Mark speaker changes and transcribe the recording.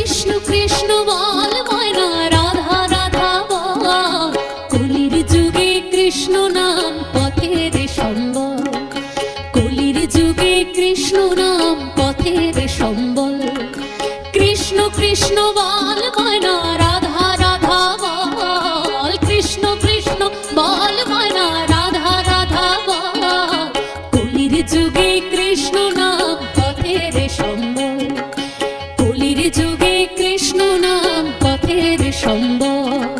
Speaker 1: কৃষ্ণ কৃষ্ণ বল ময়না, রাধা রাধা বল। কলির যুগে কৃষ্ণ নাম পথের সম্বল, কলির যুগে কৃষ্ণ নাম পথের সম্বল। কৃষ্ণ কৃষ্ণ বল ময়না, রাধা রাধা বল। কৃষ্ণ কৃষ্ণ বল ময়না, রাধা রাধা বল। কলির যুগে কৃষ্ণ নাম পথের সম্বল, কলির যুগে কৃষ্ণ নাম পথের সম্বল।